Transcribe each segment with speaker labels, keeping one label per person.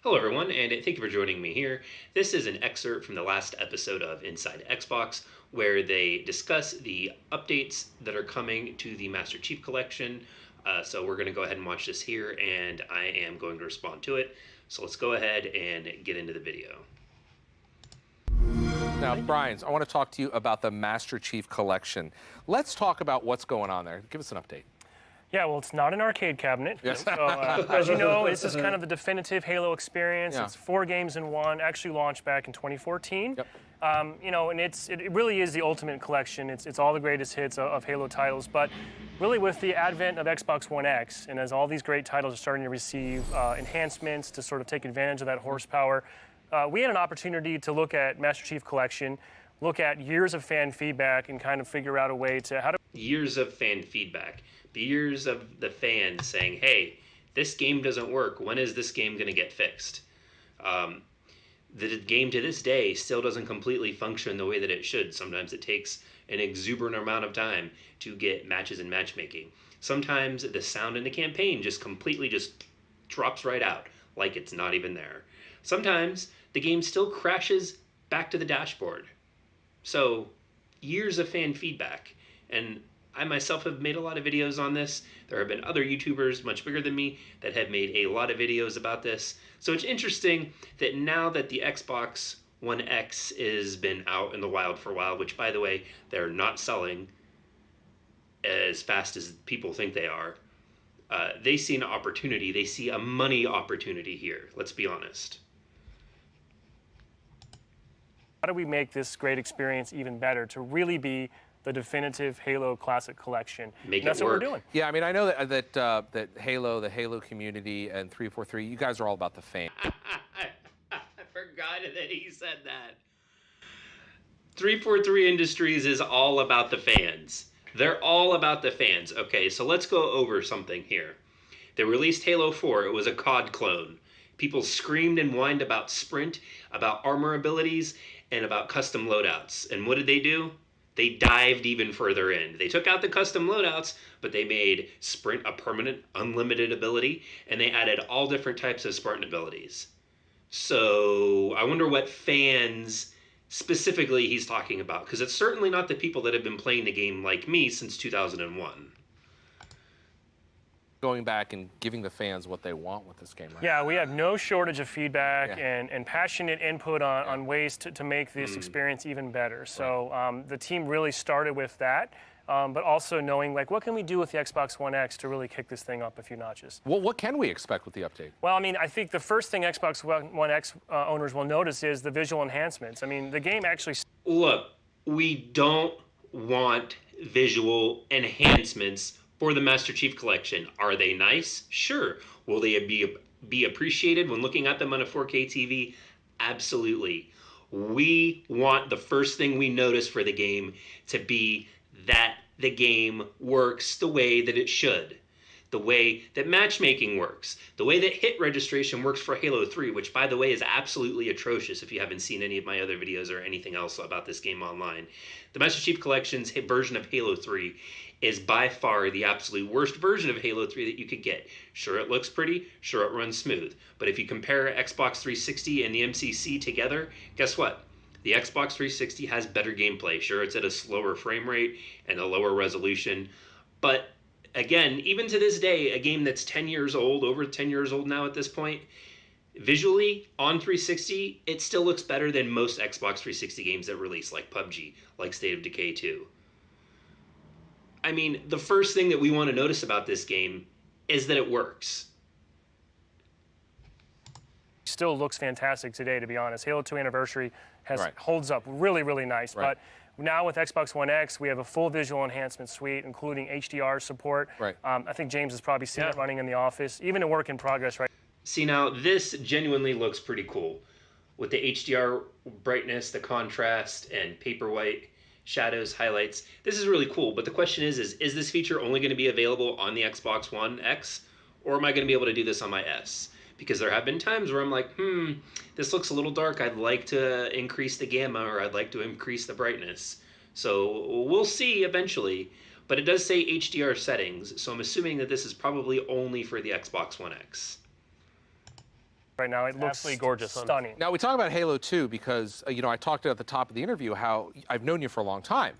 Speaker 1: Hello, everyone, and thank you for joining me here. This is an excerpt from the last episode of Inside Xbox, where they discuss the updates that are coming to the Master Chief Collection. So we're going to go ahead and watch this here, and I am going to respond to it. So let's go ahead and get into the video.
Speaker 2: Now, Brian, I want to talk to you about the Master Chief Collection. Let's talk about what's going on there. Give us an update.
Speaker 3: Yeah, well, it's not an arcade cabinet.
Speaker 2: Yes.
Speaker 3: So, as you know, this is kind of the definitive Halo experience.
Speaker 2: Yeah.
Speaker 3: It's 4 games in one. Actually launched back in 2014.
Speaker 2: Yep.
Speaker 3: And it really is the ultimate collection. It's all the greatest hits of Halo titles. But really, with the advent of Xbox One X, and as all these great titles are starting to receive enhancements to sort of take advantage of that horsepower, we had an opportunity to look at Master Chief Collection, look at years of fan feedback, and kind of figure out a way to how to.
Speaker 1: Years of fan feedback. The years of the fans saying, hey, this game doesn't work. When is this game going to get fixed? The game to this day still doesn't completely function the way that it should. Sometimes it takes an exuberant amount of time to get matches and matchmaking. Sometimes the sound in the campaign just completely just drops right out, like it's not even there. Sometimes the game still crashes back to the dashboard. So, years of fan feedback. And I myself have made a lot of videos on this. There have been other YouTubers much bigger than me that have made a lot of videos about this. So it's interesting that now that the Xbox One X has been out in the wild for a while, which, by the way, they're not selling as fast as people think they are, they see an opportunity. They see a money opportunity here. Let's be honest.
Speaker 3: How do we make this great experience even better to really be the definitive Halo Classic Collection?
Speaker 1: Make
Speaker 3: And that's
Speaker 1: it
Speaker 3: what
Speaker 1: work.
Speaker 3: we're doing.
Speaker 2: Yeah, I mean, I know that Halo, the Halo community, and 343, you guys are all about the fans.
Speaker 1: I forgot that he said that. 343 Industries is all about the fans. They're all about the fans. Okay, so let's go over something here. They released Halo 4. It was a COD clone. People screamed and whined about sprint, about armor abilities, and about custom loadouts. And what did they do? They dived even further in. They took out the custom loadouts, but they made sprint a permanent, unlimited ability, and they added all different types of Spartan abilities. So I wonder what fans specifically he's talking about, because it's certainly not the people that have been playing the game like me since 2001.
Speaker 2: Going back and giving the fans what they want with this game. Right?
Speaker 3: Yeah, we have no shortage of feedback
Speaker 2: Yeah.
Speaker 3: and passionate input on ways to make this experience even better. So the team really started with that, but also knowing, like, what can we do with the Xbox One X to really kick this thing up a few notches?
Speaker 2: Well, what can we expect with the update?
Speaker 3: Well, I mean, I think the first thing Xbox One X owners will notice is the visual enhancements. I mean, the game actually.
Speaker 1: Look, we don't want visual enhancements for the Master Chief Collection. Are they nice? Sure. Will they be appreciated when looking at them on a 4K TV? Absolutely. We want the first thing we notice for the game to be that the game works the way that it should. The way that matchmaking works, the way that hit registration works for Halo 3, which, by the way, is absolutely atrocious if you haven't seen any of my other videos or anything else about this game online. The Master Chief Collection's version of Halo 3 is by far the absolute worst version of Halo 3 that you could get. Sure, it looks pretty, sure, it runs smooth, but if you compare Xbox 360 and the MCC together, guess what? The Xbox 360 has better gameplay. Sure, it's at a slower frame rate and a lower resolution, but again, even to this day, a game that's 10 years old, over 10 years old now at this point, visually, on 360, it still looks better than most Xbox 360 games that release, like PUBG, like State of Decay 2. I mean, the first thing that we want to notice about this game is that it works.
Speaker 3: Still looks fantastic today, to be honest. Halo 2 Anniversary holds up really, really nice.
Speaker 2: Right.
Speaker 3: But now with Xbox One X, we have a full visual enhancement suite, including HDR support.
Speaker 2: Right.
Speaker 3: I think James has probably seen it running in the office, even a work in progress, right?
Speaker 1: See, now, this genuinely looks pretty cool. With the HDR brightness, the contrast, and paperwhite shadows, highlights. This is really cool, but the question is this feature only going to be available on the Xbox One X, or am I going to be able to do this on my S? Because there have been times where I'm like, this looks a little dark. I'd like to increase the gamma, or I'd like to increase the brightness. So we'll see eventually, but it does say HDR settings, so I'm assuming that this is probably only for the Xbox One X.
Speaker 3: right now. It looks
Speaker 4: absolutely gorgeous.
Speaker 3: stunning.
Speaker 2: Now, we talk about Halo 2 because, I talked at the top of the interview how I've known you for a long time.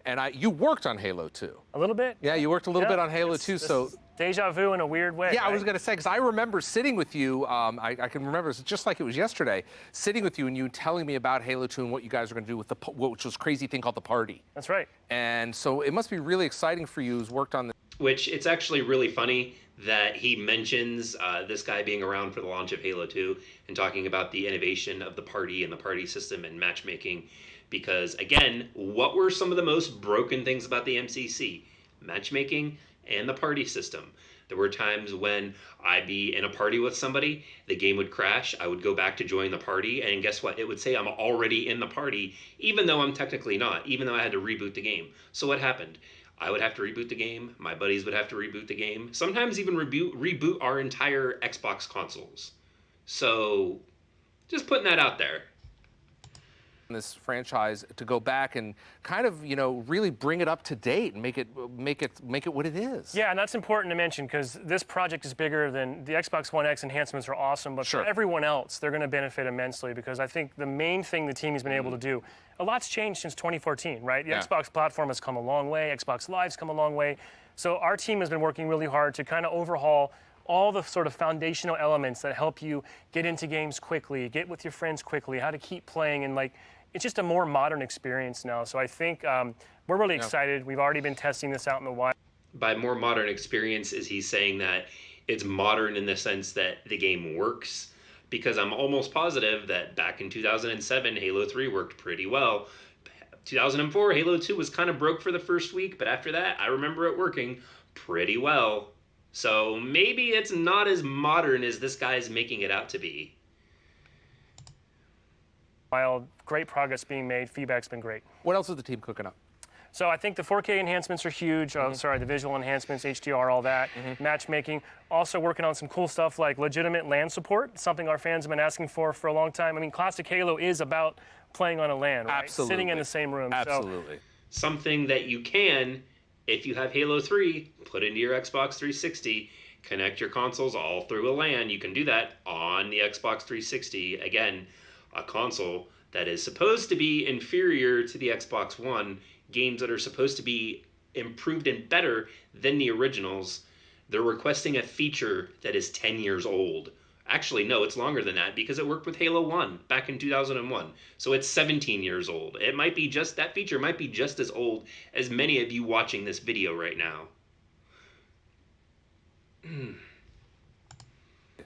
Speaker 2: And you worked on Halo 2.
Speaker 3: A little bit?
Speaker 2: Yeah, you worked a little bit on Halo 2, so...
Speaker 3: Deja vu in a weird way.
Speaker 2: Yeah,
Speaker 3: right?
Speaker 2: I was going to say, because I remember sitting with you, I can remember it's just like it was yesterday, sitting with you and you telling me about Halo 2 and what you guys are going to do with which was crazy thing called the party.
Speaker 3: That's right.
Speaker 2: And so it must be really exciting for you who's worked on this.
Speaker 1: Which it's actually really funny that he mentions this guy being around for the launch of Halo 2 and talking about the innovation of the party and the party system and matchmaking. Because, again, what were some of the most broken things about the MCC? Matchmaking and the party system. There were times when I'd be in a party with somebody, the game would crash, I would go back to join the party, and guess what? It would say I'm already in the party, even though I'm technically not, even though I had to reboot the game. So what happened? I would have to reboot the game, my buddies would have to reboot the game, sometimes even reboot our entire Xbox consoles. So, just putting that out there.
Speaker 2: This franchise to go back and kind of, really bring it up to date and make it what it is.
Speaker 3: Yeah, and that's important to mention because this project is bigger than the Xbox One X enhancements are awesome, but
Speaker 2: Sure.
Speaker 3: for everyone else, they're going to benefit immensely because I think the main thing the team has been able to do, a lot's changed since 2014, right? The Xbox platform has come a long way, Xbox Live's come a long way. So our team has been working really hard to kind of overhaul all the sort of foundational elements that help you get into games quickly, get with your friends quickly, how to keep playing, and it's just a more modern experience now. So I think we're really excited. We've already been testing this out in the wild.
Speaker 1: By more modern experience, is he saying that it's modern in the sense that the game works? Because I'm almost positive that back in 2007, Halo 3 worked pretty well. 2004, Halo 2 was kind of broke for the first week, but after that, I remember it working pretty well. So maybe it's not as modern as this guy's making it out to be.
Speaker 3: While great progress being made, feedback's been great.
Speaker 2: What else is the team cooking up?
Speaker 3: So I think the 4K enhancements are huge. The visual enhancements, HDR, all that. Matchmaking. Also working on some cool stuff like legitimate LAN support, something our fans have been asking for a long time. I mean, classic Halo is about playing on a LAN, right?
Speaker 2: Absolutely.
Speaker 3: Sitting in the same room.
Speaker 2: Absolutely.
Speaker 1: Something that you can, if you have Halo 3, put into your Xbox 360, connect your consoles all through a LAN. You can do that on the Xbox 360. Again, a console that is supposed to be inferior to the Xbox One, games that are supposed to be improved and better than the originals. They're requesting a feature that is 10 years old. Actually, no, it's longer than that because it worked with Halo 1 back in 2001. So it's 17 years old. It might be that feature might be just as old as many of you watching this video right now.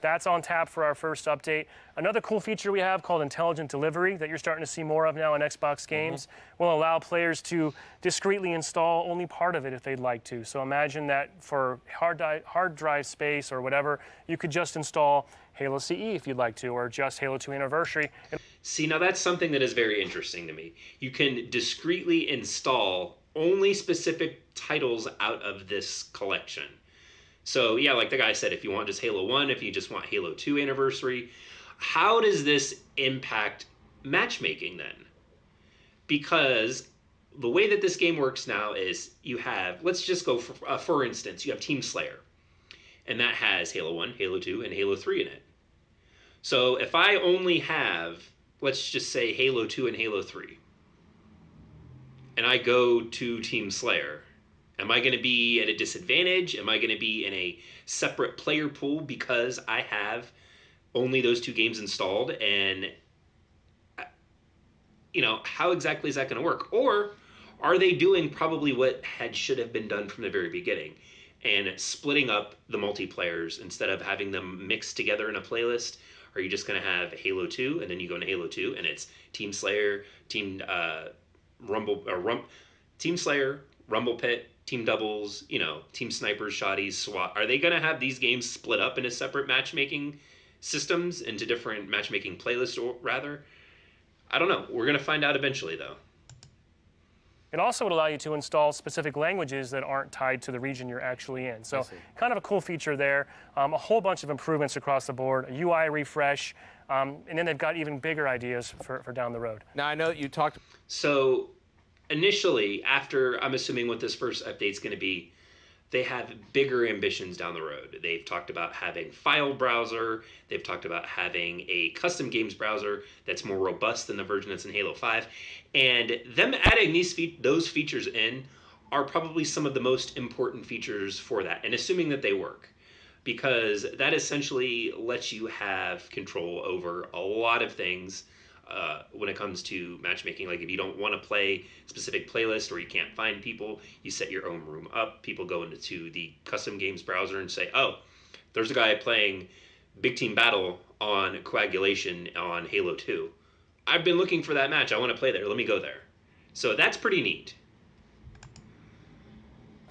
Speaker 3: That's on tap for our first update. Another cool feature we have called Intelligent Delivery that you're starting to see more of now in Xbox games will allow players to discreetly install only part of it if they'd like to. So imagine that for hard drive space or whatever, you could just install Halo CE if you'd like to, or just Halo 2 Anniversary.
Speaker 1: See, now that's something that is very interesting to me. You can discreetly install only specific titles out of this collection. So yeah, like the guy said, if you want just Halo 1, if you just want Halo 2 Anniversary, how does this impact matchmaking then? Because the way that this game works now is you have, let's just go for instance, you have Team Slayer, and that has Halo 1, Halo 2, and Halo 3 in it. So if I only have, let's just say Halo 2 and Halo 3, and I go to Team Slayer, am I going to be at a disadvantage? Am I going to be in a separate player pool because I have only those two games installed? And, how exactly is that going to work? Or are they doing probably what should have been done from the very beginning and splitting up the multiplayers instead of having them mixed together in a playlist? Are you just going to have Halo 2 and then you go into Halo 2 and it's Team Slayer, Team Slayer, Rumble Pit, Team Doubles, Team Snipers, Shotties, SWAT. Are they going to have these games split up into separate matchmaking systems, into different matchmaking playlists, or rather? I don't know. We're going to find out eventually, though.
Speaker 3: It also would allow you to install specific languages that aren't tied to the region you're actually in. So kind of a cool feature there. A whole bunch of improvements across the board, a UI refresh, and then they've got even bigger ideas for down the road.
Speaker 2: Now, I know you talked...
Speaker 1: So initially, after, I'm assuming what this first update's going to be, they have bigger ambitions down the road. They've talked about having file browser. They've talked about having a custom games browser that's more robust than the version that's in Halo 5. And them adding those features in are probably some of the most important features for that, and assuming that they work, because that essentially lets you have control over a lot of things when it comes to matchmaking. Like if you don't want to play specific playlist or you can't find people, you set your own room up. People go into the custom games browser and say, oh, there's a guy playing Big Team Battle on Coagulation on Halo 2. I've been looking for that match. I want to play there. Let me go there. So that's pretty neat.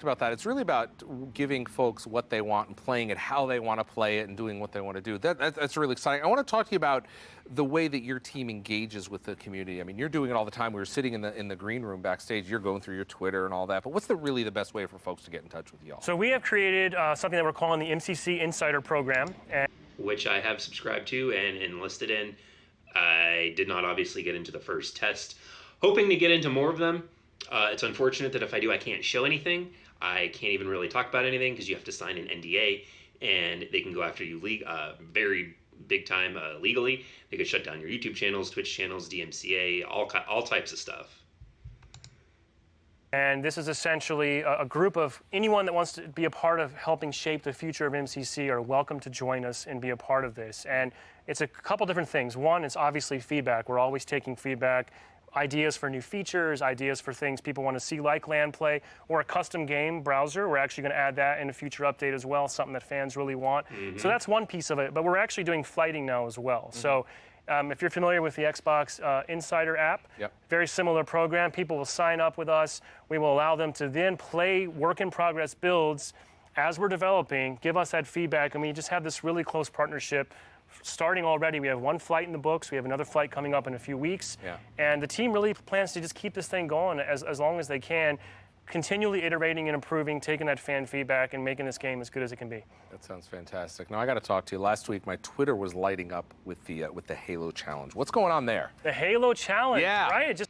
Speaker 2: About that, it's really about giving folks what they want and playing it how they want to play it and doing what they want to do. That's really exciting. I want to talk to you about the way that your team engages with the community. I mean, you're doing it all the time. We were sitting in the green room backstage. You're going through your Twitter and all that. But what's really the best way for folks to get in touch with y'all?
Speaker 3: So we have created something that we're calling the MCC Insider Program,
Speaker 1: which I have subscribed to and enlisted in. I did not obviously get into the first test, hoping to get into more of them. It's unfortunate that if I do, I can't show anything. I can't even really talk about anything because you have to sign an NDA, and they can go after you very big time legally. They could shut down your YouTube channels, Twitch channels, DMCA, all types of stuff.
Speaker 3: And this is essentially a group of anyone that wants to be a part of helping shape the future of MCC are welcome to join us and be a part of this. And it's a couple different things. One is obviously feedback. We're always taking feedback. Ideas for new features, ideas for things people want to see like LAN play, or a custom game browser. We're actually going to add that in a future update as well, something that fans really want. So that's one piece of it, but we're actually doing flighting now as well. So if you're familiar with the Xbox Insider app, very similar program. People will sign up with us. We will allow them to then play work-in-progress builds as we're developing, give us that feedback, and we just have this really close partnership. Starting already, we have one flight in the books. We have another flight coming up in a few weeks. And the team really plans to just keep this thing going as long as they can, continually iterating and improving, taking that fan feedback and making this game as good as it can be.
Speaker 2: That sounds fantastic. Now, I got to talk to you. Last week, my Twitter was lighting up with the Halo Challenge. What's going on there?
Speaker 3: The Halo Challenge, right?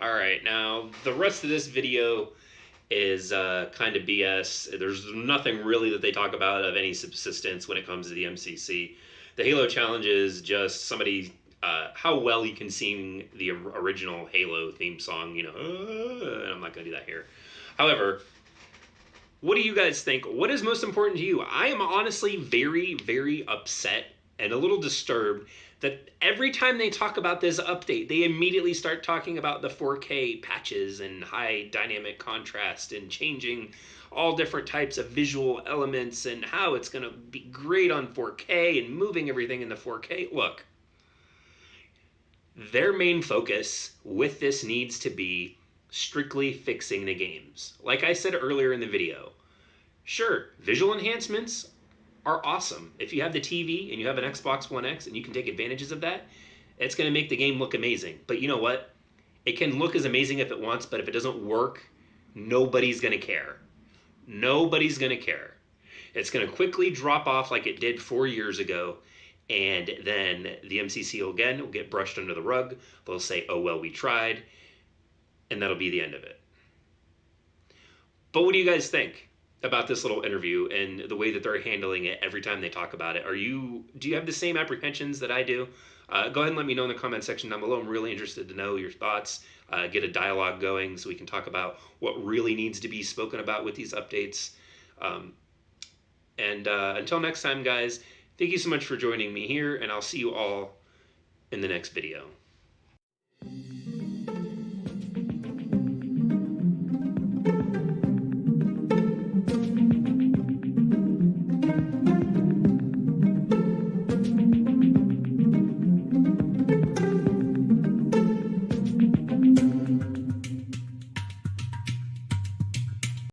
Speaker 1: All right, now, the rest of this video is kind of BS. There's nothing really that they talk about of any subsistence when it comes to the MCC. The Halo Challenge is just somebody, how well you can sing the original Halo theme song, and I'm not going to do that here. However, what do you guys think? What is most important to you? I am honestly very, very upset and a little disturbed that every time they talk about this update, they immediately start talking about the 4K patches and high dynamic contrast and changing all different types of visual elements and how it's going to be great on 4K and moving everything into 4K. Look, their main focus with this needs to be strictly fixing the games. Like I said earlier in the video, sure, visual enhancements are awesome. If you have the TV and you have an Xbox One X and you can take advantages of that, it's going to make the game look amazing. But you know what? It can look as amazing if it wants, but if it doesn't work, nobody's going to care. Nobody's going to care. It's going to quickly drop off like it did 4 years ago, and then the MCC will get brushed under the rug. They'll say, oh, well, we tried, and that'll be the end of it. But what do you guys think about this little interview and the way that they're handling it every time they talk about it? Do you have the same apprehensions that I do? Go ahead and let me know in the comment section down below. I'm really interested to know your thoughts. Get a dialogue going so we can talk about what really needs to be spoken about with these updates. Until next time, guys, thank you so much for joining me here, and I'll see you all in the next video.